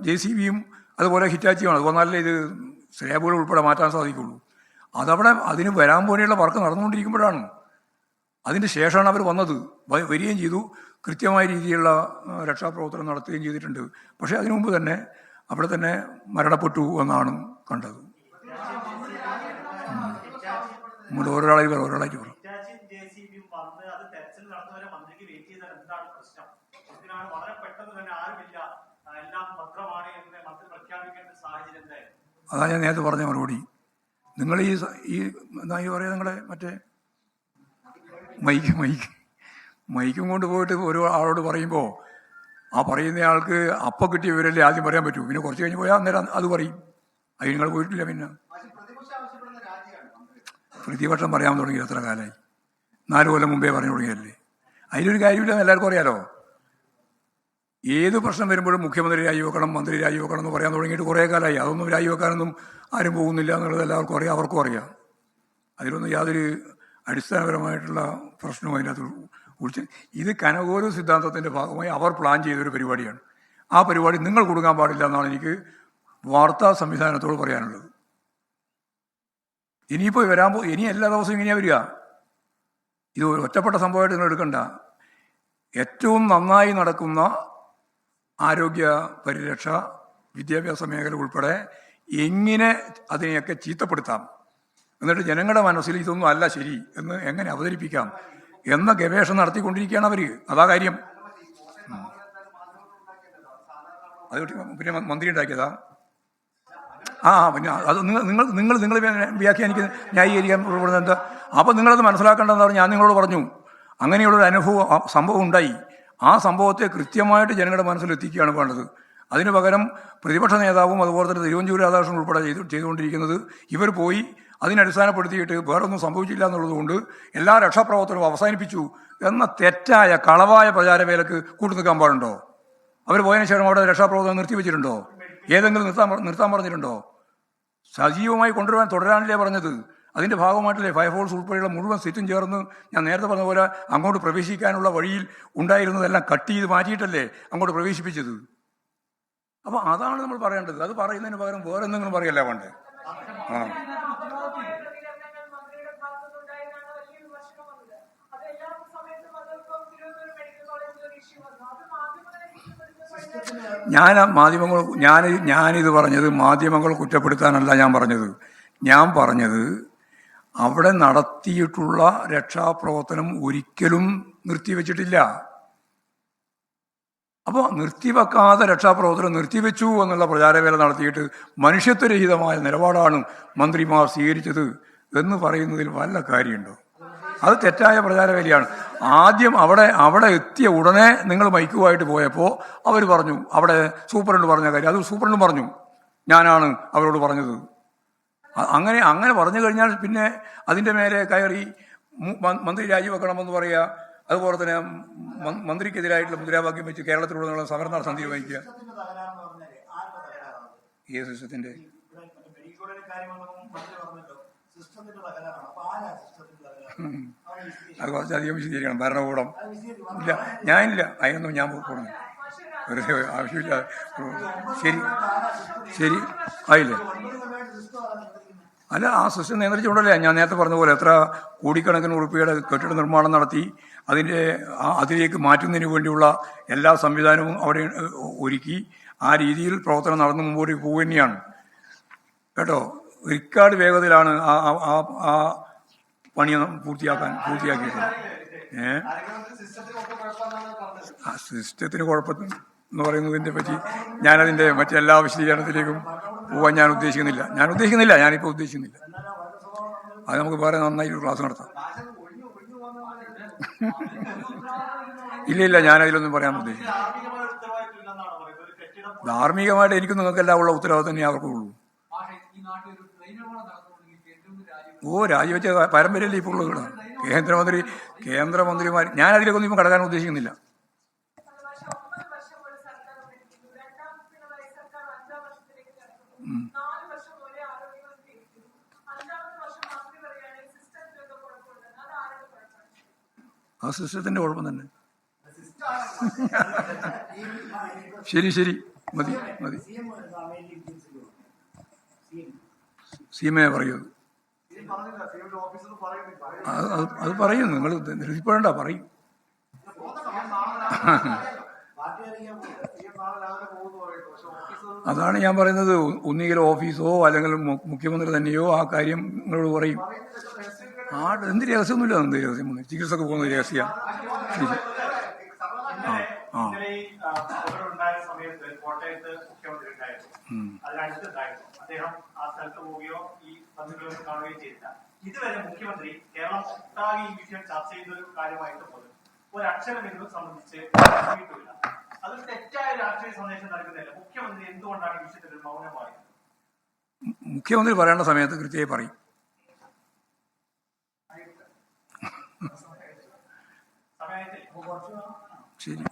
JCBയും അതുപോലെ ഹിറ്റാച്ചിയുമാണ്. അത് വന്നാലേ ഇത് സ്ലാബുകൾ ഉൾപ്പെടെ മാറ്റാൻ സാധിക്കുള്ളൂ. അതവിടെ അതിന് വരാൻ പോലെയുള്ള വർക്ക് നടന്നുകൊണ്ടിരിക്കുമ്പോഴാണ്. അതിൻ്റെ ശേഷമാണ് അവർ വന്നത്, വരികയും ചെയ്തു. കൃത്യമായ രീതിയിലുള്ള രക്ഷാപ്രവർത്തനം നടത്തുകയും ചെയ്തിട്ടുണ്ട്. പക്ഷേ അതിനു മുമ്പ് തന്നെ അവിടെ തന്നെ മരണപ്പെട്ടു എന്നാണ് കണ്ടത്. നമ്മൾ ഒരാളായി പറയും. അതാ ഞാൻ നേരത്തെ പറഞ്ഞ മറുപടി. നിങ്ങൾ ഈ എന്താ പറയുക, നിങ്ങളെ മറ്റേ മൈക്കും കൊണ്ട് പോയിട്ട് ഒരു ആളോട് പറയുമ്പോൾ ആ പറയുന്നയാൾക്ക് അപ്പം കിട്ടിയ വിവരല്ലേ ആദ്യം പറയാൻ പറ്റൂ. പിന്നെ കുറച്ച് കഴിഞ്ഞ് പോയാൽ അന്നേരം അത് പറയും. അത് നിങ്ങൾ പോയിട്ടില്ല. പിന്നെ പ്രതിപക്ഷം പറയാൻ തുടങ്ങി എത്ര കാലമായി? 4 കൊല്ലം മുമ്പേ പറഞ്ഞു തുടങ്ങിയല്ലേ. അതിലൊരു കാര്യമില്ലെന്ന് എല്ലാവർക്കും അറിയാലോ. ഏത് പ്രശ്നം വരുമ്പോഴും മുഖ്യമന്ത്രി രാജിവെക്കണം, മന്ത്രി രാജിവെക്കണം എന്ന് പറയാൻ തുടങ്ങിയിട്ട് കുറേ കാലമായി. അതൊന്നും രാജിവെക്കാനൊന്നും ആരും പോകുന്നില്ല എന്നുള്ളത് എല്ലാവർക്കും അറിയാം, അവർക്കും അറിയാം. അതിലൊന്നും യാതൊരു അടിസ്ഥാനപരമായിട്ടുള്ള പ്രശ്നവും അതിനകത്ത് കുറിച്ച്. ഇത് കനകോലു സിദ്ധാന്തത്തിൻ്റെ ഭാഗമായി അവർ പ്ലാൻ ചെയ്തൊരു പരിപാടിയാണ്. ആ പരിപാടി നിങ്ങൾ കൊടുക്കാൻ പാടില്ല എന്നാണ് എനിക്ക് വാർത്താ സംവിധാനത്തോട് പറയാനുള്ളത്. ഇനിയിപ്പോൾ ഇനി എല്ലാ ദിവസവും ഇങ്ങനെയാണ് വരിക. ഇത് ഒറ്റപ്പെട്ട സംഭവമായിട്ട് നിങ്ങൾ എടുക്കണ്ട. ഏറ്റവും നന്നായി നടക്കുന്ന ആരോഗ്യ പരിരക്ഷ, വിദ്യാഭ്യാസ മേഖല ഉൾപ്പെടെ എങ്ങനെ അതിനെയൊക്കെ ചീത്തപ്പെടുത്താം, എന്നിട്ട് ജനങ്ങളുടെ മനസ്സിൽ ഇതൊന്നും അല്ല ശരി എന്ന് എങ്ങനെ അവതരിപ്പിക്കാം എന്ന ഗവേഷണം നടത്തിക്കൊണ്ടിരിക്കുകയാണ് അവർ. അതാ കാര്യം. അത് പിന്നെ മന്ത്രി ഉണ്ടാക്കിയതാ. പിന്നെ അത് നിങ്ങൾ വ്യാഖ്യാനിക്കുന്ന ന്യായീകരിക്കാൻ പുറപ്പെടുന്നത് എന്താ? അപ്പം നിങ്ങളത് മനസ്സിലാക്കേണ്ടതെന്ന് പറഞ്ഞാൽ ഞാൻ നിങ്ങളോട് പറഞ്ഞു, അങ്ങനെയുള്ളൊരു സംഭവം ഉണ്ടായി. ആ സംഭവത്തെ കൃത്യമായിട്ട് ജനങ്ങളുടെ മനസ്സിലെത്തിക്കുകയാണ് വേണ്ടത്. അതിനു പകരം പ്രതിപക്ഷ നേതാവും അതുപോലെ തന്നെ തിരുവഞ്ചൂർ രാധാകൃഷ്ണൻ ഉൾപ്പെടെ ചെയ്തുകൊണ്ടിരിക്കുന്നത്, ഇവർ പോയി അതിനടിസ്ഥാനപ്പെടുത്തിയിട്ട് വേറൊന്നും സംഭവിച്ചില്ല എന്നുള്ളതുകൊണ്ട് എല്ലാ രക്ഷാപ്രവർത്തനവും അവസാനിപ്പിച്ചു എന്ന തെറ്റായ കളവായ പ്രചാരവേലക്ക് കൂട്ടുനിൽക്കാൻ പാടുണ്ടോ? അവർ പോയതിനു ശേഷം അവിടെ രക്ഷാപ്രവർത്തനം നിർത്തിവെച്ചിട്ടുണ്ടോ? ഏതെങ്കിലും നിർത്താൻ പറഞ്ഞിട്ടുണ്ടോ? സജീവമായി തുടരാനല്ലേ പറഞ്ഞത്. അതിൻ്റെ ഭാഗമായിട്ടല്ലേ ഫയർഫോഴ്സ് ഉൾപ്പെടെയുള്ള മുഴുവൻ സെറ്റും ചേർന്ന് ഞാൻ നേരത്തെ പറഞ്ഞ പോലെ അങ്ങോട്ട് പ്രവേശിക്കാനുള്ള വഴിയിൽ ഉണ്ടായിരുന്നതെല്ലാം കട്ട് ചെയ്ത് മാറ്റിയിട്ടല്ലേ അങ്ങോട്ട് പ്രവേശിപ്പിച്ചത്. അപ്പോൾ അതാണ് നമ്മൾ പറയേണ്ടത്. അത് പറയുന്നതിന് പകരം വേറെ എന്തെങ്കിലും പറയല്ല വേണ്ടേ. ഞാനിത് പറഞ്ഞത് മാധ്യമങ്ങൾ കുറ്റപ്പെടുത്താനല്ല ഞാൻ പറഞ്ഞത് അവിടെ നടത്തിയിട്ടുള്ള രക്ഷാപ്രവർത്തനം ഒരിക്കലും നിർത്തിവെച്ചിട്ടില്ല. അപ്പോൾ നിർത്തിവെക്കാതെ രക്ഷാപ്രവർത്തനം നിർത്തിവെച്ചു എന്നുള്ള പ്രചാരവേല നടത്തിയിട്ട് മനുഷ്യത്വരഹിതമായ നിലപാടാണ് മന്ത്രിമാർ സ്വീകരിച്ചത് എന്ന് പറയുന്നതിൽ വല്ല കാര്യമുണ്ടോ? അത് തെറ്റായ പ്രചാരവേലയാണ്. ആദ്യം അവിടെ എത്തിയ ഉടനെ നിങ്ങൾ മൈക്കുമായിട്ട് പോയപ്പോൾ അവർ പറഞ്ഞു, അവിടെ സൂപ്രണ്ട് പറഞ്ഞ കാര്യം അത് സൂപ്രണ്ടും പറഞ്ഞു, ഞാനാണ് അവരോട് പറഞ്ഞത്. അങ്ങനെ പറഞ്ഞു കഴിഞ്ഞാൽ പിന്നെ അതിൻ്റെ മേലെ കയറി മന്ത്രി രാജിവെക്കണമെന്ന് പറയുക, അതുപോലെ തന്നെ മന്ത്രിക്കെതിരായിട്ടുള്ള മുദ്രാവാക്യം വെച്ച് കേരളത്തിലുടനീളം സമരം നടത്താൻ തീരുമാനിക്കുക. ഏത് സിസ്റ്റത്തിൻ്റെ? അത് കുറച്ചധികം വിശദീകരിക്കണം. ഭരണകൂടം ഇല്ല, ഞാനില്ല, അതിനൊന്നും ഞാൻ പോകുന്നു, വെറുതെ ആവശ്യമില്ല. ശരി ആയില്ലേ? അല്ല, ആ സിസ്റ്റം നിയന്ത്രിച്ചുകൊണ്ടല്ലേ ഞാൻ നേരത്തെ പറഞ്ഞ പോലെ എത്ര കോടിക്കണക്കിന് ഉറുപ്പികയുടെ കെട്ടിട നിർമ്മാണം നടത്തി അതിലേക്ക് മാറ്റുന്നതിന് വേണ്ടിയുള്ള എല്ലാ സംവിധാനവും അവിടെ ഒരുക്കി ആ രീതിയിൽ പ്രവർത്തനം നടന്നു മുമ്പോട്ട് പോകുക തന്നെയാണ് കേട്ടോ. റിക്കാർഡ് വേഗത്തിലാണ് ആ പണി പൂർത്തിയാക്കിയത്. ആ സിസ്റ്റത്തിന് കുഴപ്പം എന്ന് പറയുന്നതിനെ പറ്റി ഞാനതിൻ്റെ മറ്റെല്ലാ വിശദീകരണത്തിലേക്കും പോകാൻ ഞാനിപ്പോൾ ഉദ്ദേശിക്കുന്നില്ല. അത് നമുക്ക് വേറെ നന്നായി ക്ലാസ് നടത്താം. ഇല്ല, ഞാനതിലൊന്നും പറയാൻ ഉദ്ദേശിക്കുന്നു. ധാർമ്മികമായിട്ട് എനിക്കും നിങ്ങൾക്കെല്ലാം ഉള്ള ഉത്തരവാദിത്തം തന്നെ അവർക്കുള്ളൂ. രാജിവെച്ച പരമ്പരയല്ലേ ഇപ്പോൾ ഉള്ളത്. കേന്ദ്രമന്ത്രിമാർ, ഞാൻ അതിലേക്ക് ഒന്നും കടക്കാൻ ഉദ്ദേശിക്കുന്നില്ല. ആ സിസ്റ്റത്തിന്റെ കുഴപ്പം തന്നെ. ശരി. മതി മതി. സീമയെ പറയൂ. അത് പറയും, നിങ്ങൾ നിരസിപ്പോഴണ്ട, പറയും. അതാണ് ഞാൻ പറയുന്നത്. ഒന്നുകിൽ ഓഫീസോ അല്ലെങ്കിൽ മുഖ്യമന്ത്രി തന്നെയോ ആ കാര്യം നിങ്ങളോട് പറയും. എന്ത് രഹസ്യമൊന്നുമില്ല. എന്ത് രഹസ്യം? ചികിത്സക്ക് പോകുന്ന രഹസ്യം. ഇതുവരെ മുഖ്യമന്ത്രി കേരളം ഒട്ടാകെ ഈ വിഷയം ചർച്ച ചെയ്തൊരു കാര്യമായിട്ട് പോലും ഒരക്ഷരം ഇത് സംബന്ധിച്ച് കിട്ടില്ല. അതൊരു തെറ്റായ രാഷ്ട്രീയ സന്ദേശം നൽകുന്നില്ല. മുഖ്യമന്ത്രി എന്തുകൊണ്ടാണ് ഈ വിഷയത്തിൽ മൗനമായത്? മുഖ്യമന്ത്രി പറയേണ്ട സമയത്ത് കൃത്യമായി പറയും. ശരി.